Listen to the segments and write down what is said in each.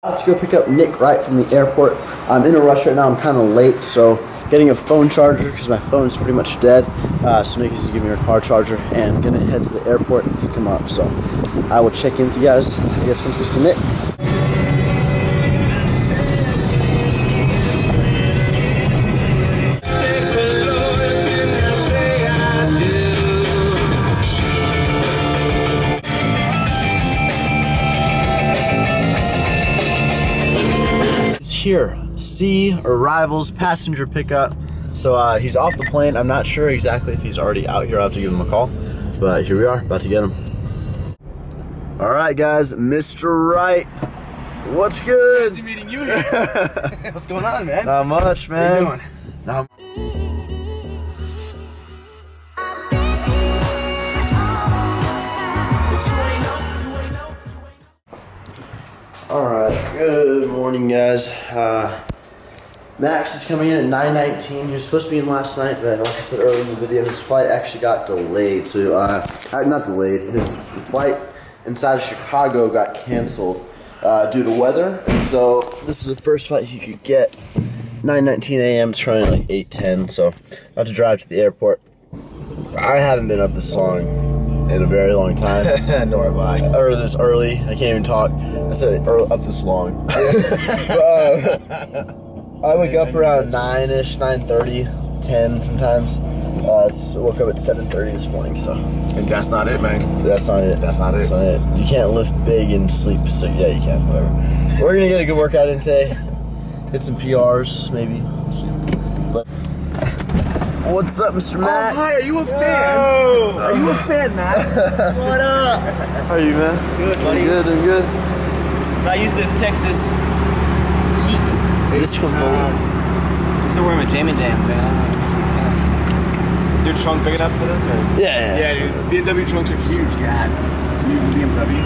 Let's go pick up Nick right from the airport. I'm in a rush right now. I'm kind of late, so getting a phone charger because my phone's pretty much dead. So Nick is gonna give me a car charger and gonna head to the airport and pick him up. So I will check in with you guys, I guess, once we see Nick. Here, C arrivals passenger pickup. So he's off the plane. I'm not sure exactly if he's already out here. I'll have to give him a call, but here we are, about to get him. All right, guys, Mr. Wright, what's good? Fancy meeting you here. What's going on, man? Not much, man. What are you doing? All right, good morning, guys. Max is coming in at 9:19. He was supposed to be in last night, but like I said earlier in the video, his flight actually got delayed. So, not delayed, his flight inside of Chicago got canceled due to weather. So this is the first flight he could get. 9:19 a.m. It's running like 8:10. So I have to drive to the airport. I haven't been up this long in a very long time. Nor have I. Or this early. I can't even talk. I said up this long. I wake up around 9-ish, 9:30, 10 sometimes. Woke up at 7:30 this morning, so. And that's not it, man. That's not it. That's not it. That's not it. You can't lift big and sleep, so yeah, you can, whatever. We're gonna get a good workout in today. Hit some PRs, maybe. But what's up, Mr. Max? Oh, hi, are you a fan? Yo. Are you a fan, Max? What up? How are you, man? Good, buddy. Good, doing good. Not used to this Texas. It's heat. This one, I'm still wearing my Jammin' Jams, man. I don't know, it's too pants. Is your trunk big enough for this, or? Yeah. Yeah, dude. BMW trunks are huge. God. Do you even BMW?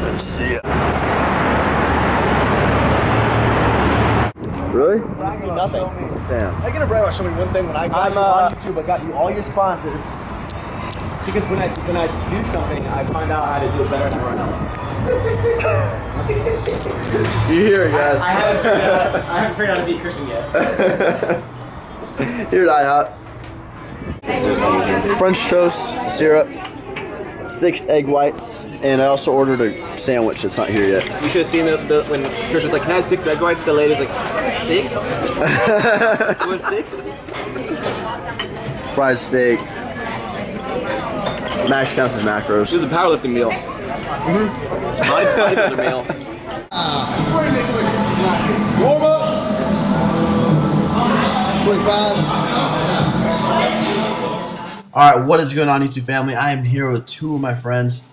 Let's see. Really? Do nothing. Damn. I get a brag about showing me one thing when I got you on YouTube. I got you all your sponsors. Because when I do something, I find out how to do it better than everyone else. You hear it, guys. I haven't figured out how to be Christian yet. Here at IHOP. French toast, syrup, 6 egg whites, and I also ordered a sandwich that's not here yet. You should have seen when Christian's like, "Can I have 6 egg whites?" The lady's like, "6? You want 6? Fried steak. Max counts as macros. This is a powerlifting meal. Bodybuilder meal. I swear to make somebody 60 not here. Warm up. 25. All right, what is going on, YouTube family? I am here with 2 of my friends,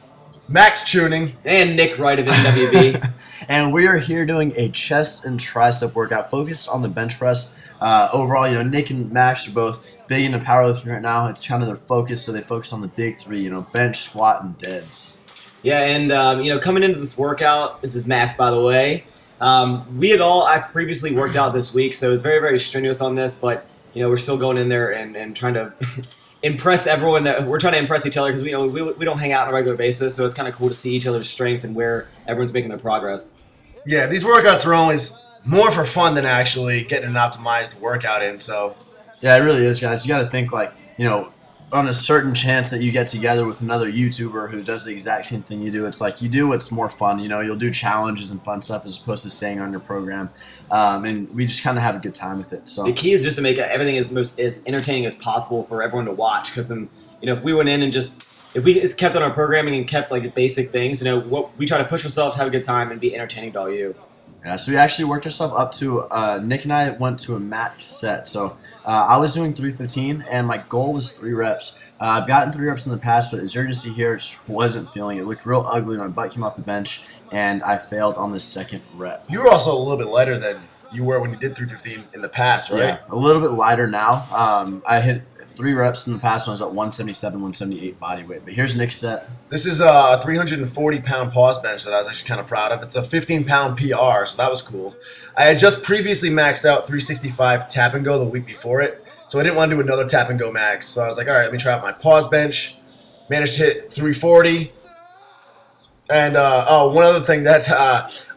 Max tuning. And Nick Wright of NWB. and we are here doing a chest and tricep workout focused on the bench press. Overall, you know, Nick and Max are both big into powerlifting right now. It's kind of their focus, so they focus on the big 3, you know, bench, squat, and deads. Yeah, and you know, coming into this workout, this is Max, by the way. I previously worked out this week, so it was very, very strenuous on this. But you know, we're still going in there and trying to impress everyone. That we're trying to impress each other because we don't hang out on a regular basis. So it's kind of cool to see each other's strength and where everyone's making their progress. Yeah, these workouts are always more for fun than actually getting an optimized workout in. So yeah, it really is, guys. You got to think like, you know, on a certain chance that you get together with another YouTuber who does the exact same thing you do, it's like you do what's more fun. You know, you'll do challenges and fun stuff as opposed to staying on your program. And we just kind of have a good time with it. So the key is just to make everything as entertaining as possible for everyone to watch. Because then, you know, if we went in and if we kept on our programming and kept like the basic things, you know, what we try to push ourselves, have a good time, and be entertaining to all you. Yeah, so we actually worked ourselves up to, Nick and I went to a max set. So I was doing 315, and my goal was 3 reps. I've gotten 3 reps in the past, but as you're going to see here, it just wasn't feeling it. It looked real ugly. My butt came off the bench, and I failed on the 2nd rep. you were also a little bit lighter than you were when you did 315 in the past, right? Yeah, a little bit lighter now. I hit 3 reps in the past when I was at 177, 178 body weight. But here's Nick's set. This is a 340-pound pause bench that I was actually kind of proud of. It's a 15-pound PR, so that was cool. I had just previously maxed out 365 tap and go the week before it, so I didn't want to do another tap and go max. So I was like, all right, let me try out my pause bench. Managed to hit 340. And one other thing that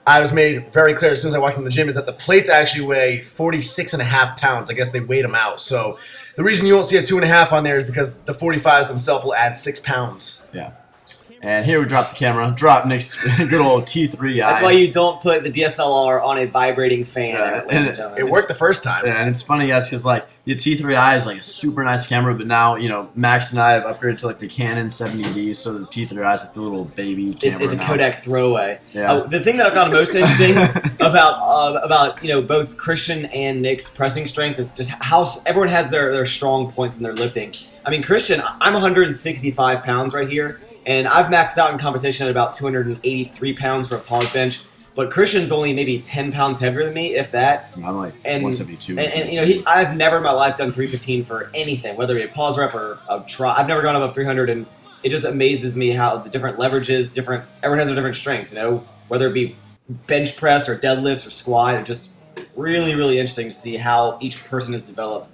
I was made very clear as soon as I walked in the gym is that the plates actually weigh 46.5 pounds. I guess they weighed them out. So the reason you won't see a 2.5 on there is because the 45s themselves will add 6 pounds. Yeah. And here we drop the camera. Drop Nick's good old T3i. That's why you don't put the DSLR on a vibrating fan. It worked the first time. Yeah, and it's funny, guys, because like the T3i is like a super nice camera, but now Max and I have upgraded to like the Canon 70D, so the T3i is like the little baby camera. It's a Kodak throwaway. Yeah. The thing that I found most interesting about both Christian and Nick's pressing strength is just how everyone has their strong points in their lifting. I mean, Christian, I'm 165 pounds right here. And I've maxed out in competition at about 283 pounds for a pause bench. But Christian's only maybe 10 pounds heavier than me, if that. I'm like 172. And I've never in my life done 315 for anything, whether it be a pause rep or a try. I've never gone above 300, and it just amazes me how the different leverages, everyone has their different strengths, whether it be bench press or deadlifts or squat. It's just really, really interesting to see how each person is developed.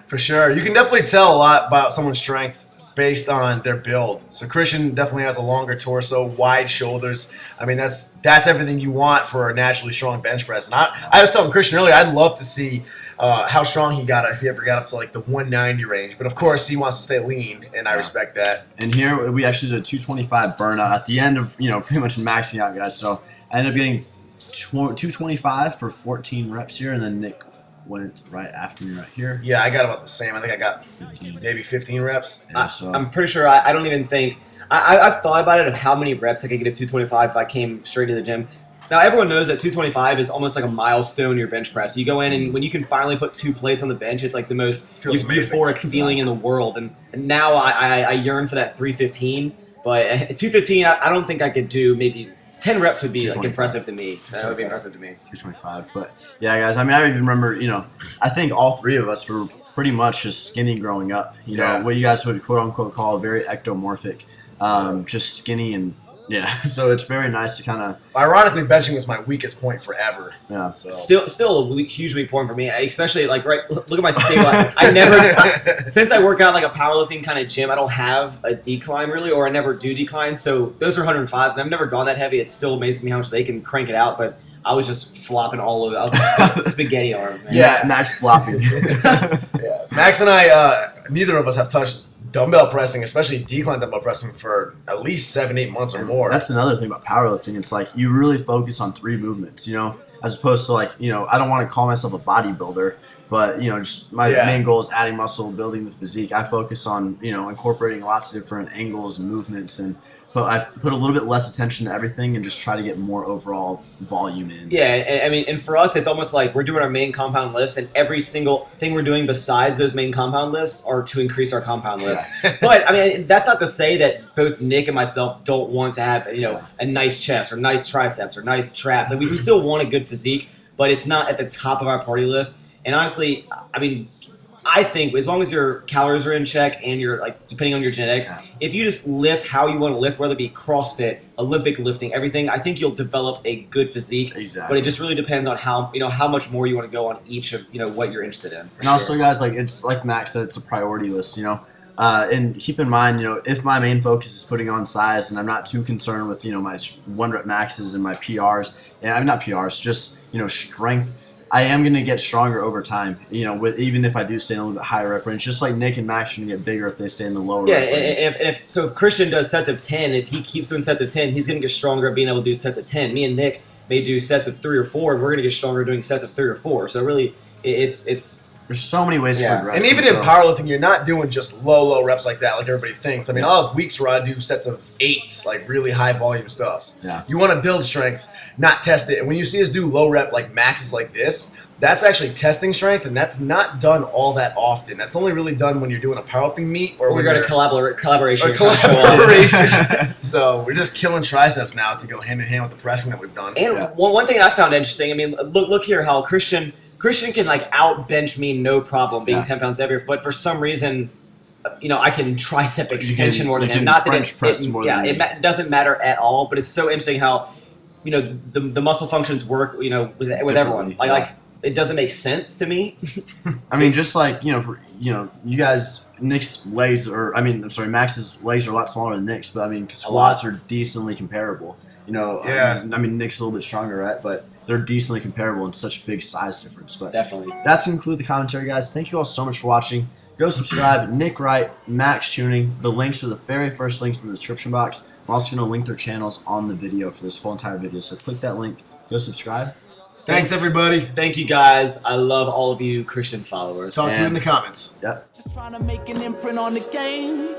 For sure. You can definitely tell a lot about someone's strength based on their build. So Christian definitely has a longer torso, wide shoulders. I mean, that's everything you want for a naturally strong bench press. And I was telling Christian earlier, I'd love to see how strong he got if he ever got up to like the 190 range. But of course, he wants to stay lean, and I respect that. And here we actually did a 225 burnout at the end of pretty much maxing out, guys. So I ended up getting 225 for 14 reps here, and then Nick went right after me right here. Yeah, I got about the same. I think I got maybe 15 reps. Yeah, so I'm pretty sure I don't even think I've thought about it of how many reps I could get at 225 if I came straight to the gym. Now everyone knows that 225 is almost like a milestone in your bench press. You go in and when you can finally put 2 plates on the bench, it's like the most euphoric feeling in the world. And now I yearn for that 315, but at 215 I don't think I could do. Maybe 10 reps would be like impressive to me. That would be impressive to me. 225. But yeah, guys, I mean, I even remember, I think all 3 of us were pretty much just skinny growing up. What you guys would quote unquote call very ectomorphic, just skinny and yeah. So it's very nice to kind of. Ironically, benching was my weakest point forever. Yeah. So. Still a huge weak point for me, especially like look at my stability. I never since I work out like a powerlifting kind of gym, I don't have a decline really, or I never do decline. So those are 105s, and I've never gone that heavy. It still amazes me how much they can crank it out, but I was just flopping all over. I was just spaghetti arm. Man. Yeah, Max flopping. Yeah. Max and I, neither of us have touched dumbbell pressing, especially decline dumbbell pressing, for at least 7-8 months or more. That's another thing about powerlifting. It's like you really focus on 3 movements, as opposed to like, I don't want to call myself a bodybuilder, but, just my main goal is adding muscle, building the physique. I focus on, incorporating lots of different angles and movements, and I put a little bit less attention to everything and just try to get more overall volume in. Yeah, I mean, and for us, it's almost like we're doing our main compound lifts, and every single thing we're doing besides those main compound lifts are to increase our compound lifts. But, I mean, that's not to say that both Nick and myself don't want to have, a nice chest or nice triceps or nice traps. Like, we still want a good physique, but it's not at the top of our party list. And honestly, I mean, I think as long as your calories are in check and you're like depending on your genetics, if you just lift how you want to lift, whether it be CrossFit, Olympic lifting, everything, I think you'll develop a good physique. Exactly. But it just really depends on how much more you want to go on each of what you're interested in. And also, guys, like it's like Max said, it's a priority list. And keep in mind, if my main focus is putting on size and I'm not too concerned with my 1 rep maxes and my PRs, and I'm not PRs, just strength. I am going to get stronger over time, with even if I do stay in a little bit higher rep range. Just like Nick and Max are going to get bigger if they stay in the lower rep range. If Christian does sets of 10, if he keeps doing sets of 10, he's going to get stronger at being able to do sets of 10. Me and Nick may do sets of 3 or 4, and we're going to get stronger doing sets of 3 or 4. So really, it's there's so many ways to progress. And even in powerlifting, you're not doing just low reps like that, like everybody thinks. I mean, I'll have weeks where I do sets of 8s, like really high volume stuff. Yeah. You want to build strength, not test it. And when you see us do low rep like maxes like this, that's actually testing strength, and that's not done all that often. That's only really done when you're doing a powerlifting meet or when you're you're a collaboration. So we're just killing triceps now to go hand in hand with the pressing that we've done. And one thing I found interesting, I mean, look here how Christian can like out bench me no problem being 10 pounds heavier, but for some reason, I can tricep extension more than him. Not that it doesn't matter at all, but it's so interesting how the muscle functions work with everyone. Like it doesn't make sense to me. I mean, just like you guys, Max's legs are a lot smaller than Nick's, but I mean, squats are decently comparable. Yeah. I mean, Nick's a little bit stronger, right? But they're decently comparable in such a big size difference. But Definitely. that's going to conclude the commentary, guys. Thank you all so much for watching. Go subscribe. Nick Wright, Max Tuning. The links are the very first links in the description box. I'm also going to link their channels on the video for this whole entire video. So click that link. Go subscribe. Thanks, everybody. Thank you guys. I love all of you Christian followers. Talk to you in the comments. Yep. Just trying to make an imprint on the game.